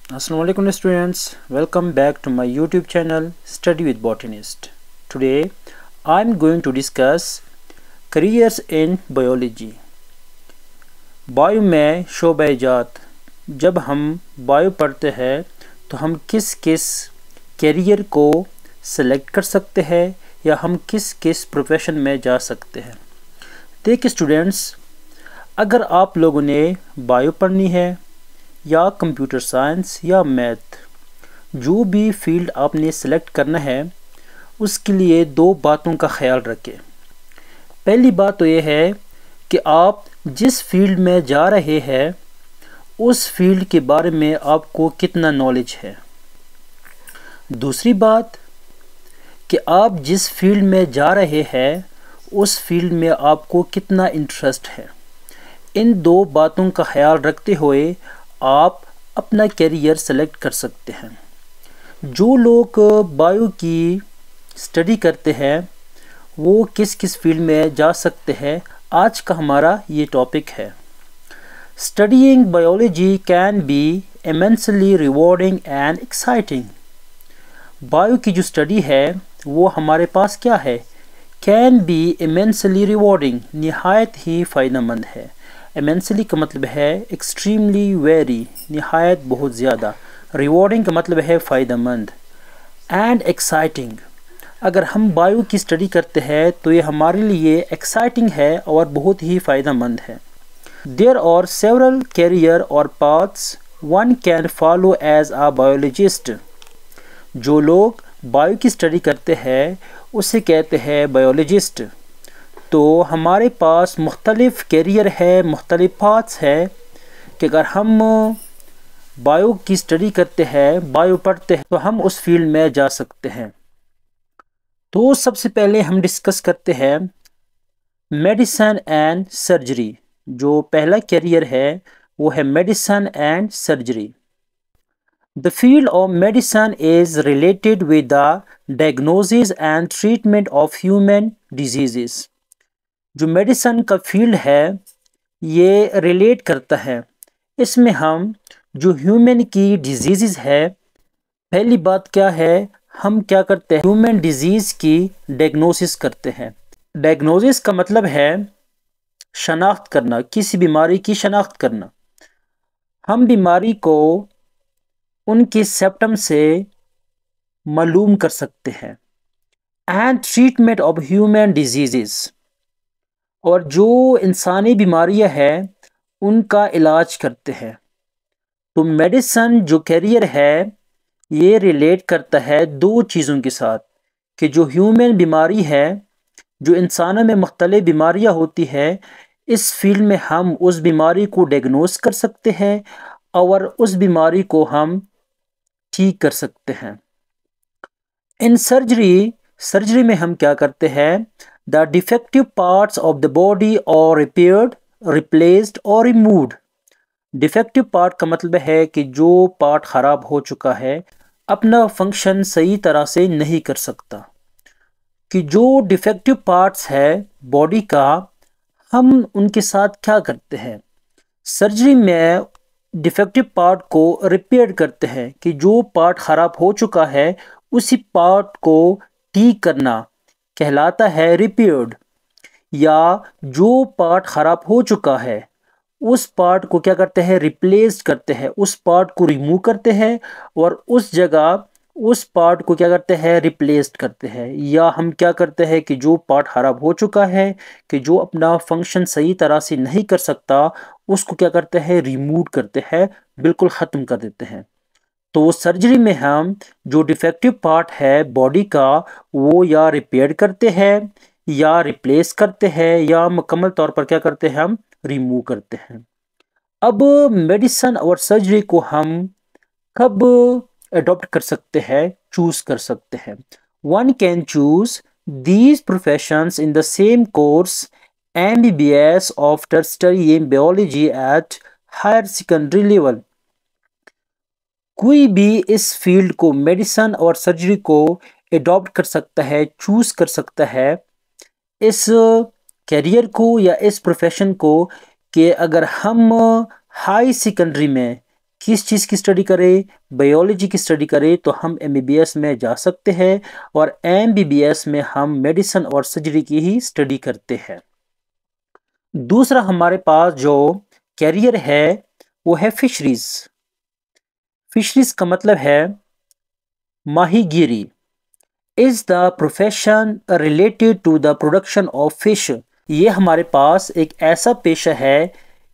Assalamualaikum students, welcome back to my YouTube channel Study with Botanist. Today I am going to discuss careers in biology. Bio में शोबेजात। जब हम bio पढ़ते हैं तो हम किस किस कैरियर को सेलेक्ट कर सकते हैं या हम किस किस प्रोफेशन में जा सकते हैं। देखिए स्टूडेंट्स, अगर आप लोगों ने बायो पढ़नी है या कंप्यूटर साइंस या मैथ, जो भी फील्ड आपने सेलेक्ट करना है उसके लिए दो बातों का ख्याल रखें। पहली बात तो ये है कि आप जिस फील्ड में जा रहे हैं उस फील्ड के बारे में आपको कितना नॉलेज है। दूसरी बात कि आप जिस फील्ड में जा रहे हैं उस फील्ड में आपको कितना इंटरेस्ट है। इन दो बातों का ख्याल रखते हुए आप अपना कैरियर सेलेक्ट कर सकते हैं। जो लोग बायो की स्टडी करते हैं वो किस किस फील्ड में जा सकते हैं, आज का हमारा ये टॉपिक है। Studying biology can be immensely rewarding and exciting. Bio की जो स्टडी है वो हमारे पास क्या है, कैन बी इमेंसली रिवॉर्डिंग, निहायत ही फ़ायदेमंद है। इमेंसली का मतलब है एक्सट्रीमली, वेरी, निहायत बहुत ज़्यादा। रिवॉर्डिंग का मतलब है फ़ायदेमंद। एंड एक्साइटिंग, अगर हम बायो की स्टडी करते हैं तो ये हमारे लिए एक्साइटिंग है और बहुत ही फ़ायदेमंद है। देयर आर सेवरल कैरियर और paths one can follow as a biologist. जो लोग बायो की स्टडी करते हैं उसे कहते हैं बायोलॉजिस्ट। तो हमारे पास मुख्तलिफ़ कैरियर है, मुख्तलिफ़ पाथ्स है कि अगर हम बायो की स्टडी करते हैं, बायो पढ़ते हैं तो हम उस फील्ड में जा सकते हैं। तो सबसे पहले हम डिस्कस करते हैं मेडिसिन एंड सर्जरी। जो पहला कैरियर है वो है medicine and surgery. The field of medicine is related with the diagnosis and treatment of human diseases. जो मेडिसिन का फील्ड है ये रिलेट करता है, इसमें हम जो ह्यूमन की डिजीज़ है, पहली बात क्या है, हम क्या करते हैं, ह्यूमन डिजीज़ की डायग्नोसिस करते हैं। डायग्नोसिस का मतलब है शनाख्त करना, किसी बीमारी की शनाख्त करना। हम बीमारी को उनके सिम्पटम से मालूम कर सकते हैं। And treatment of human disease, और जो इंसानी बीमारियां हैं उनका इलाज करते हैं। तो मेडिसिन जो कैरियर है ये रिलेट करता है दो चीज़ों के साथ कि जो ह्यूमन बीमारी है, जो इंसानों में मुख्तलिफ बीमारियां होती है, इस फील्ड में हम उस बीमारी को डायग्नोस कर सकते हैं और उस बीमारी को हम ठीक कर सकते हैं। इन सर्जरी में हम क्या करते हैं, the defective parts of the body और रिपेयर्ड, रिप्लेस्ड और रिमूव्ड। डिफेक्टिव पार्ट का मतलब है कि जो पार्ट ख़राब हो चुका है, अपना फंक्शन सही तरह से नहीं कर सकता, कि जो डिफेक्टिव पार्ट्स है बॉडी का, हम उनके साथ क्या करते हैं, सर्जरी में डिफेक्टिव पार्ट को रिपेयर करते हैं कि जो पार्ट ख़राब हो चुका है उसी पार्ट को ठीक करना कहलाता है रिपेयर्ड। या जो पार्ट ख़राब हो चुका है उस पार्ट को क्या करते हैं, रिप्लेस करते हैं, उस पार्ट को रिमूव करते हैं और उस जगह उस पार्ट को क्या करते हैं, रिप्लेस करते हैं। या हम क्या करते हैं कि जो पार्ट ख़राब हो चुका है, कि जो अपना फंक्शन सही तरह से नहीं कर सकता, उसको क्या करते हैं, रिमूव करते हैं, बिल्कुल ख़त्म कर देते हैं। तो सर्जरी में हम जो डिफेक्टिव पार्ट है बॉडी का वो या रिपेयर करते हैं या रिप्लेस करते हैं या मुकम्मल तौर पर क्या करते हैं, हम रिमूव करते हैं। अब मेडिसिन और सर्जरी को हम कब अडॉप्ट कर सकते हैं, चूज कर सकते हैं। One can choose these professions in the same course MBBS after studying biology at higher secondary level. कोई भी इस फील्ड को, मेडिसिन और सर्जरी को अडॉप्ट कर सकता है, चूज कर सकता है इस कैरियर को या इस प्रोफेशन को, कि अगर हम हाई सेकेंडरी में किस चीज़ की स्टडी करें, बायोलॉजी की स्टडी करें तो हम एमबीबीएस में जा सकते हैं, और एमबीबीएस में हम मेडिसिन और सर्जरी की ही स्टडी करते हैं। दूसरा हमारे पास जो कैरियर है वो है फिशरीज। फिशरीज का मतलब है माहीगीरी। Is the profession related to the production of fish. ये हमारे पास एक ऐसा पेशा है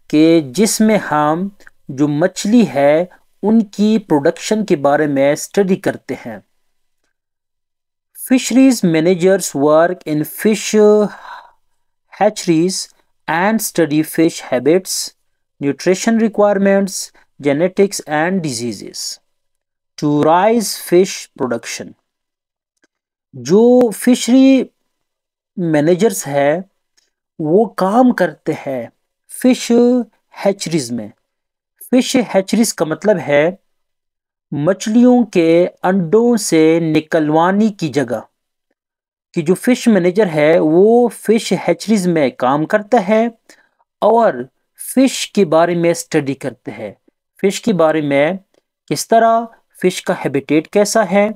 कि जिसमें हम जो मछली है उनकी प्रोडक्शन के बारे में स्टडी करते हैं। Fisheries managers work in fish hatcheries and study fish habits, nutrition requirements, genetics and diseases to rise fish production। जो फिशरी मैनेजर्स है वो काम करते हैं फिश हैचरीज में। फिश हैचरीज का मतलब है मछलियों के अंडों से निकलवाने की जगह। कि जो फिश मैनेजर है वो फिश हैचरीज में काम करता है और फिश के बारे में स्टडी करते हैं। फिश के बारे में किस तरह, फिश का हैबिटेट कैसा है,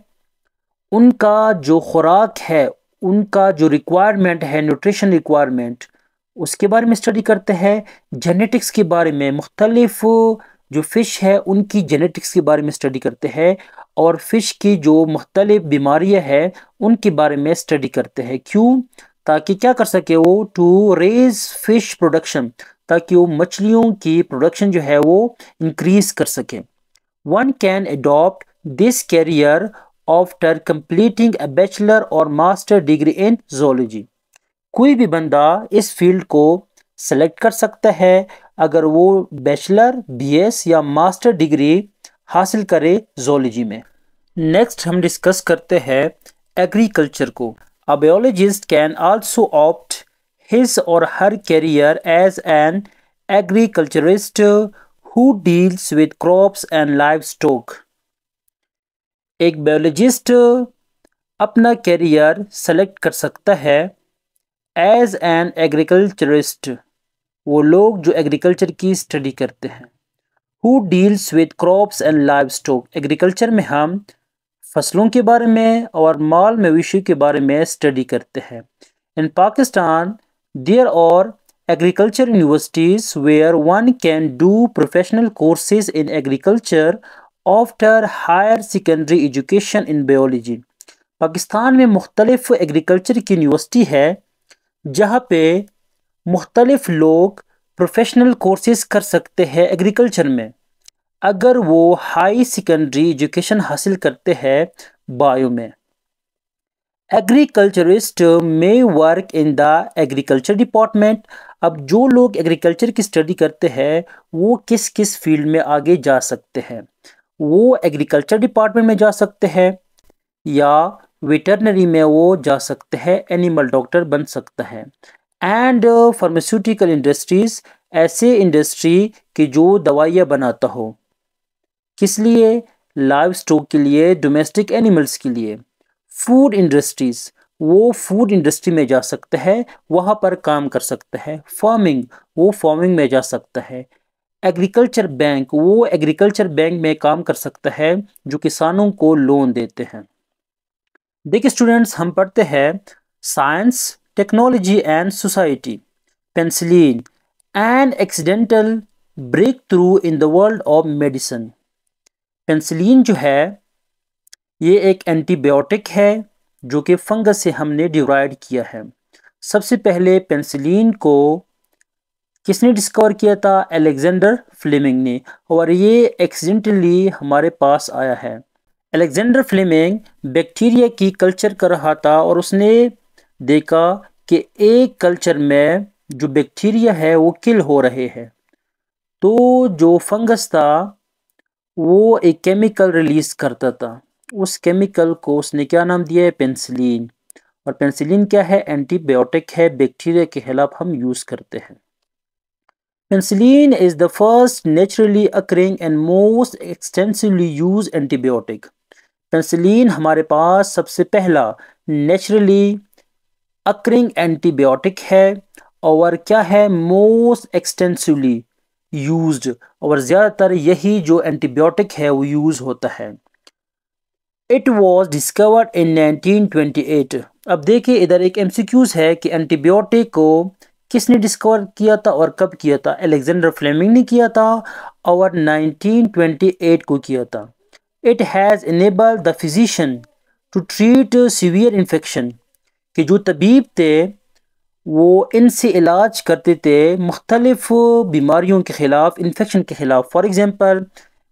उनका जो खुराक है, उनका जो रिक्वायरमेंट है, न्यूट्रिशन रिक्वायरमेंट, उसके बारे में स्टडी करते हैं। जेनेटिक्स के बारे में, मुख्तलिफ जो फ़िश है उनकी जेनेटिक्स के बारे में स्टडी करते हैं, और फ़िश की जो मुख्तलिफ बीमारियां हैं उनके बारे में स्टडी करते हैं। क्यों? ताकि क्या कर सके वो, टू रेज फिश प्रोडक्शन, ताकि वो मछलियों की प्रोडक्शन जो है वो इंक्रीज कर सके। One can adopt this career after completing a bachelor और मास्टर डिग्री इन zoology। कोई भी बंदा इस फील्ड को सेलेक्ट कर सकता है अगर वो बैचलर, बीएस या मास्टर डिग्री हासिल करे zoology में। नेक्स्ट हम डिस्कस करते हैं एग्रीकल्चर को। A biologist can also opt his or her career as an agriculturist who deals with crops and livestock. एक बायोलॉजिस्ट अपना कैरियर सेलेक्ट कर सकता है एज एन एग्रीकल्चरिस्ट, वो लोग जो एग्रीकल्चर की स्टडी करते हैं। Who deals with crops and live stock, agriculture में हम फसलों के बारे में और माल मवेशी के बारे में स्टडी करते हैं। In Pakistan there are agriculture universities where one can do professional courses in agriculture after higher secondary education in biology. Pakistan में मुख्तलिफ एग्रीकल्चर की यूनिवर्सिटी है जहाँ पे मुख्तलिफ लोग प्रोफेशनल कोर्सेज कर सकते हैं एग्रीकल्चर में, अगर वो हाई सेकेंडरी एजुकेशन हासिल करते हैं बायो में। एग्रीकल्चरिस्ट में work in the agriculture department. अब जो लोग एग्रीकल्चर की स्टडी करते हैं वो किस किस फील्ड में आगे जा सकते हैं, वो एग्रीकल्चर डिपार्टमेंट में जा सकते हैं या वेटरनरी में वो जा सकते हैं, एनिमल डॉक्टर बन सकता है। एंड फार्मास्यूटिकल इंडस्ट्रीज, ऐसे इंडस्ट्री की जो दवाइयाँ बनाता हो, किस लिए, लाइव स्टॉक के लिए, डोमेस्टिक एनिमल्स के लिए। फूड इंडस्ट्रीज, वो फूड इंडस्ट्री में जा सकता है, वहाँ पर काम कर सकता है। फार्मिंग, वो फार्मिंग में जा सकता है। एग्रीकल्चर बैंक, वो एग्रीकल्चर बैंक में काम कर सकता है जो किसानों को लोन देते हैं। देखिए स्टूडेंट्स, हम पढ़ते हैं science, technology and society, penicillin and accidental breakthrough in the world of medicine. Penicillin जो है ये एक एंटीबायोटिक है जो कि फंगस से हमने डिराइव किया है। सबसे पहले पेंसिलिन को किसने डिस्कवर किया था? अलेक्जेंडर फ्लेमिंग ने, और ये एक्सीडेंटली हमारे पास आया है। अलेक्जेंडर फ्लेमिंग बैक्टीरिया की कल्चर कर रहा था और उसने देखा कि एक कल्चर में जो बैक्टीरिया है वो किल हो रहे हैं, तो जो फंगस था वो एक केमिकल रिलीज करता था। उस केमिकल को उसने क्या नाम दिया है? पेंसिलिन। और पेंसिलिन क्या है? एंटीबायोटिक है, बैक्टीरिया के खिलाफ हम यूज करते हैं। Penicillin is the first naturally occurring and most extensively use antibiotic. Penicillin हमारे पास सबसे पहला नेचुरली अकरिंग एंटीबायोटिक है, और क्या है? मोस्ट एक्सटेंसिवली यूज्ड, और ज़्यादातर यही जो एंटीबायोटिक है वो यूज़ होता है। It was discovered in 1928। अब देखिए इधर एक एमसीक्यूज है कि एंटीबायोटिक को किसने डिस्कवर किया था और कब किया था। अलेक्जेंडर फ्लेमिंग ने किया था और 1928 को किया था। It has enabled the physician to treat severe infection, कि जो तबीब थे वो इनसे इलाज करते थे मुख्तलिफ बीमारियों के ख़िलाफ़, इन्फेक्शन के ख़िलाफ़। फॉर एग्ज़ाम्पल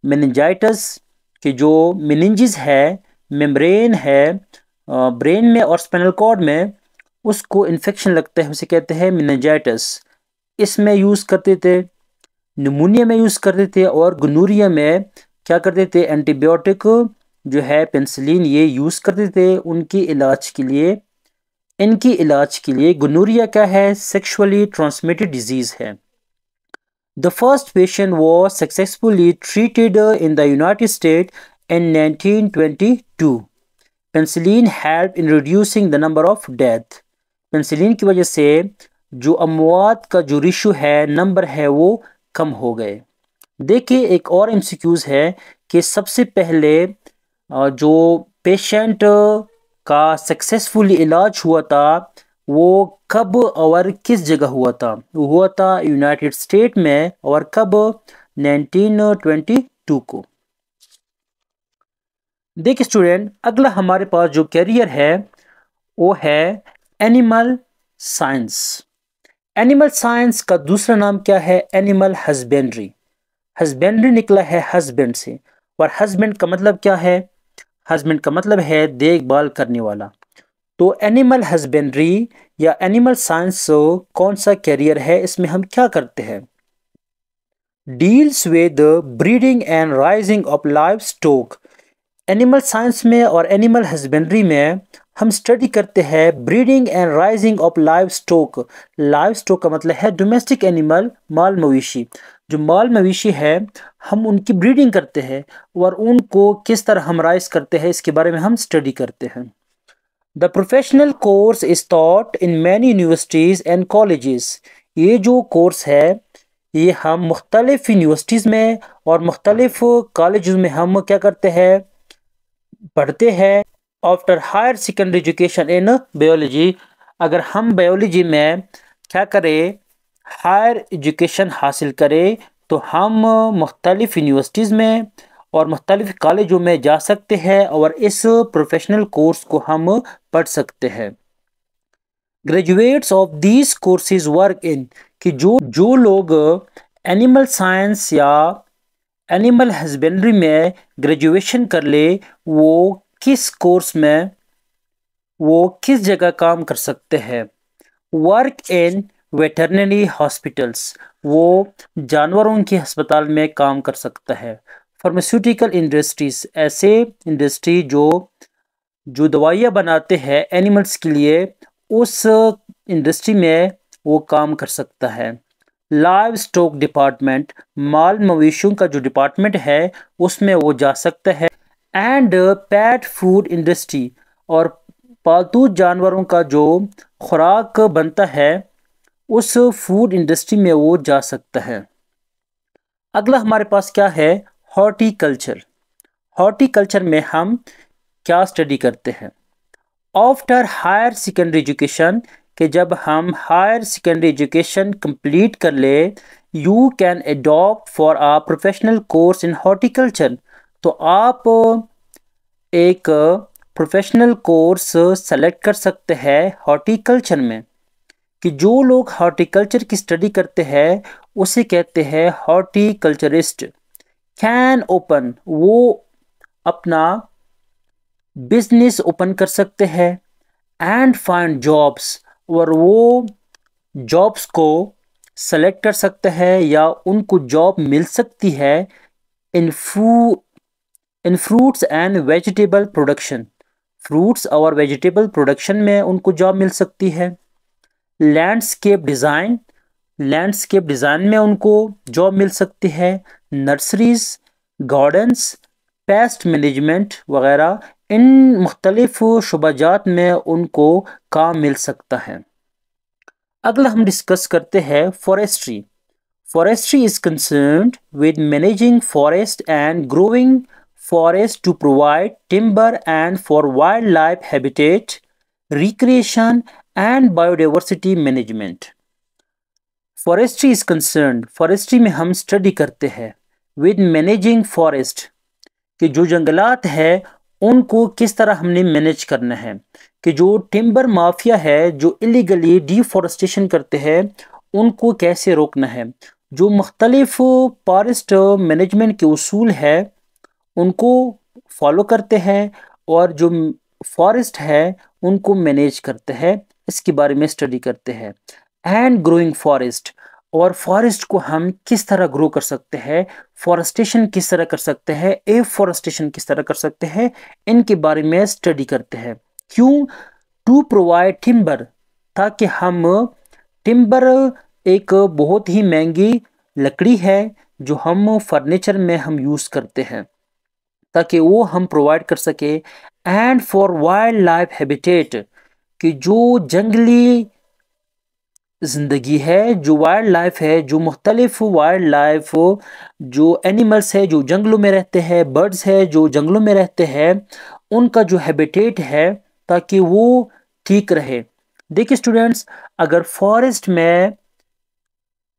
मेनिंजाइटिस, कि जो मेनिंजिस है, मेम्ब्रेन है ब्रेन में और स्पाइनल कॉर्ड में, उसको इन्फेक्शन लगता है, उसे कहते हैं मेनिंजाइटिस, इसमें यूज़ करते थे। निमोनिया में यूज़ करते थे और गोनोरिया में क्या करते थे, एंटीबायोटिक जो है पेनिसिलिन ये यूज़ करते थे उनके इलाज के लिए। इनकी इलाज के लिए गोनोरिया क्या है, सेक्सुअली ट्रांसमिटेड डिजीज़ है। The first patient was successfully treated in the United States in 1922. Penicillin helped in reducing the number of death. Penicillin की वजह से जो अमवात का जो रेशो है, नंबर है, वो कम हो गए। देखिए एक और एमसीक्यूज है कि सबसे पहले जो पेशेंट का सक्सेसफुली इलाज हुआ था वो कब और किस जगह हुआ था। वो हुआ था यूनाइटेड स्टेट में, और कब, 1922 को। देखिए स्टूडेंट, अगला हमारे पास जो कैरियर है वो है एनिमल साइंस। एनिमल साइंस का दूसरा नाम क्या है, एनिमल हस्बेंड्री। हस्बेंड्री निकला है हस्बैंड से, और हस्बैंड का मतलब क्या है, हस्बैंड का मतलब है देखभाल करने वाला। तो एनिमल हस्बेंड्री या एनिमल साइंस कौन सा कैरियर है, इसमें हम क्या करते हैं, deals with breeding and rising of live stock. Animal science में और एनिमल हस्बेंड्री में हम स्टडी करते हैं breeding and rising of live stock. Live stock का मतलब है डोमेस्टिक एनिमल, माल मवेशी। जो माल मवेशी है हम उनकी ब्रीडिंग करते हैं और उनको किस तरह हम राइज करते हैं इसके बारे में हम स्टडी करते हैं। The professional course is taught in many universities and colleges. ये जो कोर्स है ये हम मुख्तलिफ यूनिवर्सिटीज़ में और मुख्तलिफ कॉलेजेस में हम क्या करते हैं, पढ़ते हैं। After higher secondary education in biology, अगर हम बायोलॉजी में क्या करें, हायर एजुकेशन हासिल करें, तो हम मुख्तलिफ यूनिवर्सिटीज़ में और मुख्तलिफ कॉलेजों में जा सकते हैं और इस प्रोफेशनल कोर्स को हम पढ़ सकते हैं। Graduates of these courses work in, कि जो लोग एनिमल साइंस या एनिमल हस्बेंड्री में ग्रेजुएशन कर ले, वो किस कोर्स में, वो किस जगह काम कर सकते हैं। वर्क इन वेटरनरी हॉस्पिटल्स, वो जानवरों के अस्पताल में काम कर सकता है। फार्मास्यूटिकल इंडस्ट्रीज, ऐसे इंडस्ट्री जो दवाइयाँ बनाते हैं एनिमल्स के लिए, उस इंडस्ट्री में वो काम कर सकता है। लाइव स्टॉक डिपार्टमेंट, माल मवेशियों का जो डिपार्टमेंट है उसमें वो जा सकता है। एंड पेट फूड इंडस्ट्री, और पालतू जानवरों का जो खुराक बनता है उस फूड इंडस्ट्री में वो जा सकता है। अगला हमारे पास क्या है, हॉर्टिकल्चर। हॉर्टिकल्चर में हम क्या स्टडी करते हैं, आफ्टर हायर सेकेंडरी एजुकेशन, कि जब हम हायर सेकेंडरी एजुकेशन कंप्लीट कर ले, you can adopt for a professional course in horticulture. तो आप एक प्रोफेशनल कोर्स सेलेक्ट कर सकते हैं हॉर्टिकल्चर में। कि जो लोग हॉर्टिकल्चर की स्टडी करते हैं उसे कहते हैं हॉर्टिकल्चरिस्ट। कैन ओपन, वो अपना बिजनेस ओपन कर सकते हैं। एंड फाइंड जॉब्स, और वो जॉब्स को सेलेक्ट कर सकते हैं या उनको जॉब मिल सकती है in fruits and vegetable production. Fruits और वेजिटेबल प्रोडक्शन में उनको जॉब मिल सकती है। लैंडस्केप डिज़ाइन, लैंडस्केप डिज़ाइन में उनको जॉब मिल सकती है। नर्सरीज, गार्डन्स, पेस्ट मैनेजमेंट वगैरह, इन मुख्तलिफ शुबाजात में उनको काम मिल सकता है। अगला हम डिस्कस करते हैं forestry. Forestry is concerned with managing forest and growing forest to provide timber and for wildlife habitat, recreation and biodiversity management. Forestry is concerned, forestry में हम स्टडी करते हैं with managing forest, कि जो जंगलात है उनको किस तरह हमने मैनेज करना है, कि जो टिम्बर माफिया है जो इलीगली डिफॉरेस्टेशन करते हैं उनको कैसे रोकना है, जो मुख्तलिफ फॉरेस्ट मैनेजमेंट के उसूल है उनको फॉलो करते हैं और जो फॉरेस्ट है उनको मैनेज करते हैं, इसके बारे में स्टडी करते हैं। एंड ग्रोइंग फॉरेस्ट, और फॉरेस्ट को हम किस तरह ग्रो कर सकते हैं, फॉरेस्टेशन किस तरह कर सकते हैं, एफॉरेस्टेशन किस तरह कर सकते हैं, इनके बारे में स्टडी करते हैं। क्यों? टू प्रोवाइड टिम्बर, ताकि हम टिम्बर एक बहुत ही महंगी लकड़ी है जो हम फर्नीचर में हम यूज़ करते हैं, ताकि वो हम प्रोवाइड कर सके। And for wild life habitat, कि जो जंगली ज़िंदगी है, जो वाइल्ड लाइफ है, जो मुख्तलिफ वाइल्ड लाइफ जो एनिमल्स है जो जंगलों में रहते हैं, बर्ड्स है जो जंगलों में रहते हैं, उनका जो हैबिटेट है ताकि वो ठीक रहे। देखिए स्टूडेंट्स, अगर फॉरेस्ट में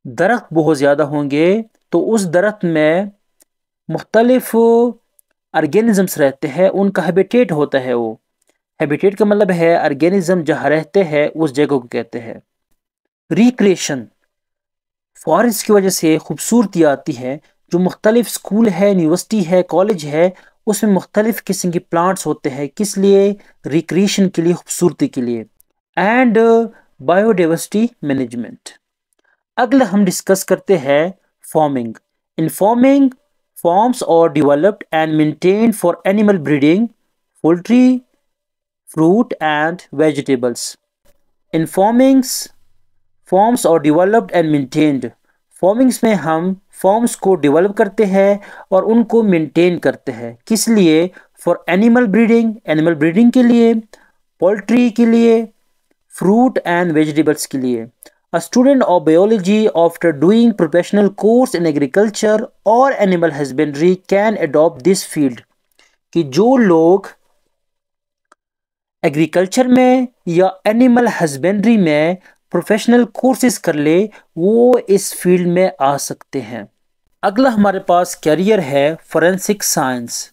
दरख्त बहुत ज़्यादा होंगे तो उस दरख्त में मुख्तलिफ ऑर्गेनिजम्स रहते हैं, उनका हैबिटेट होता है। वो हैबिटेट का मतलब है ऑर्गेनिज्म जहाँ रहते हैं उस जगह को कहते हैं। रिक्रिएशन, फॉरेस्ट की वजह से खूबसूरती आती है, जो मुख्तलिफ स्कूल है, यूनिवर्सिटी है, कॉलेज है, उसमें मुख्तलिफ किस्म के प्लांट्स होते हैं, किस लिए? रिक्रिएशन के लिए, खूबसूरती के लिए। And biodiversity management. अगला हम डिस्कस करते हैं फार्मिंग। इन फार्मिंग, फॉर्म्स और developed and maintained for animal breeding, poultry, fruit and vegetables. In farmings, forms और डेवलप्ड एंड मेंटेन्ड, फॉर्मिंग्स में हम फॉर्म्स को डेवलप करते हैं और उनको मेंटेन करते हैं, किस लिए? For animal breeding, animal breeding के लिए, पोल्ट्री के लिए, फ्रूट एंड वेजिटेबल्स के लिए। A student of biology after doing professional course in agriculture or animal husbandry can adopt this field, कि जो लोग एग्रीकल्चर में या एनिमल हस्बेंड्री में प्रोफेशनल कोर्सेज कर ले, वो इस फील्ड में आ सकते हैं। अगला हमारे पास कैरियर है forensic science.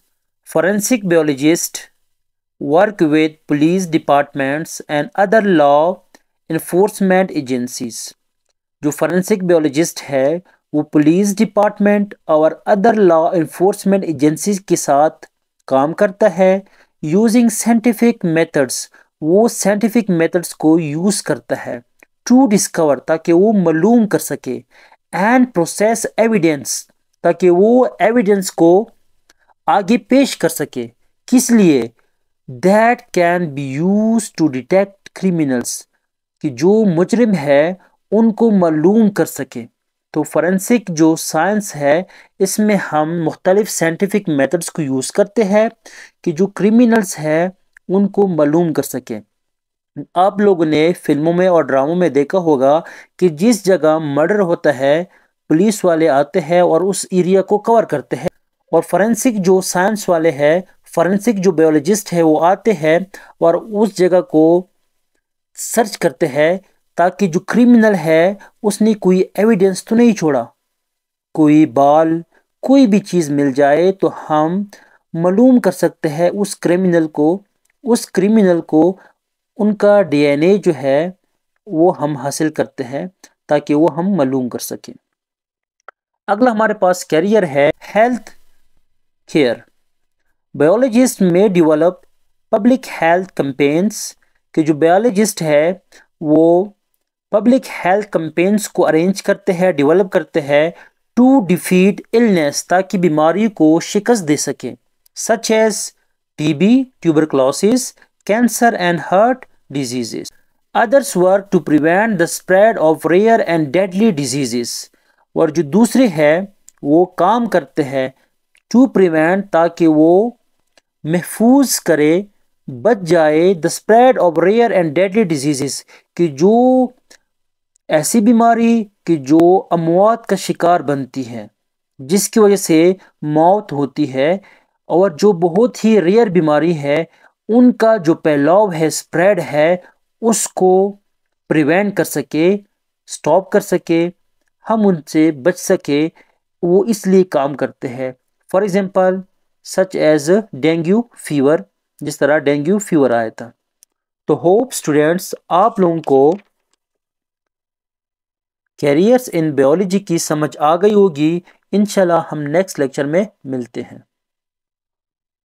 Forensic biologist work with police departments and other law enforcement agencies. जो फोरेंसिक बायोलॉजिस्ट है वो पुलिस डिपार्टमेंट और अदर लॉ इन्फोर्समेंट एजेंसीज के साथ काम करता है। यूजिंग साइंटिफिक मेथड्स, वो साइंटिफिक मेथड्स को यूज़ करता है। टू डिस्कवर, ताकि वो मालूम कर सके। एंड प्रोसेस एविडेंस, ताकि वो एविडेंस को आगे पेश कर सके, किस लिए? That can be use to detect criminals, कि जो मुजरिम है उनको मालूम कर सके। तो फोरेंसिक जो साइंस है इसमें हम मुख्तलिफ साइंटिफिक मेथड्स को यूज़ करते हैं कि जो क्रिमिनल्स हैं उनको मालूम कर सकें। आप लोगों ने फिल्मों में और ड्रामों में देखा होगा कि जिस जगह मर्डर होता है पुलिस वाले आते हैं और उस एरिया को कवर करते हैं, और फोरेंसिक जो साइंस वाले हैं, फोरेंसिक जो बायोलॉजिस्ट है वो आते हैं और उस जगह को सर्च करते हैं ताकि जो क्रिमिनल है उसने कोई एविडेंस तो नहीं छोड़ा, कोई बाल, कोई भी चीज़ मिल जाए तो हम मालूम कर सकते हैं उस क्रिमिनल को उनका डीएनए जो है वो हम हासिल करते हैं ताकि वो हम मालूम कर सकें। अगला हमारे पास कैरियर है हेल्थ केयर। बायोलॉजिस्ट में डेवलप पब्लिक हेल्थ कैंपेन्स, कि जो बायोलॉजिस्ट है वो पब्लिक हेल्थ कैंपेन्स को अरेंज करते हैं, डेवलप करते हैं टू डिफीट इलनेस, ताकि बीमारी को शिकस्त दे सके, such as TB, tuberculosis, cancer and heart diseases. Others work to prevent the spread of rare and deadly diseases, और जो दूसरे हैं वो काम करते हैं टू प्रिवेंट, ताकि वो महफूज करे, बच जाए the spread of rare and deadly diseases, कि जो ऐसी बीमारी कि जो अमवात का शिकार बनती है, जिसकी वजह से मौत होती है, और जो बहुत ही रेयर बीमारी है, उनका जो फैलाव है, स्प्रेड है, उसको प्रिवेंट कर सके, स्टॉप कर सके, हम उनसे बच सके, वो इसलिए काम करते हैं। For example such as dengue fever, जिस तरह डेंगू फीवर आया था। तो होप स्टूडेंट्स आप लोगों को कैरियर्स इन बायोलॉजी की समझ आ गई होगी। इंशाल्लाह हम नेक्स्ट लेक्चर में मिलते हैं।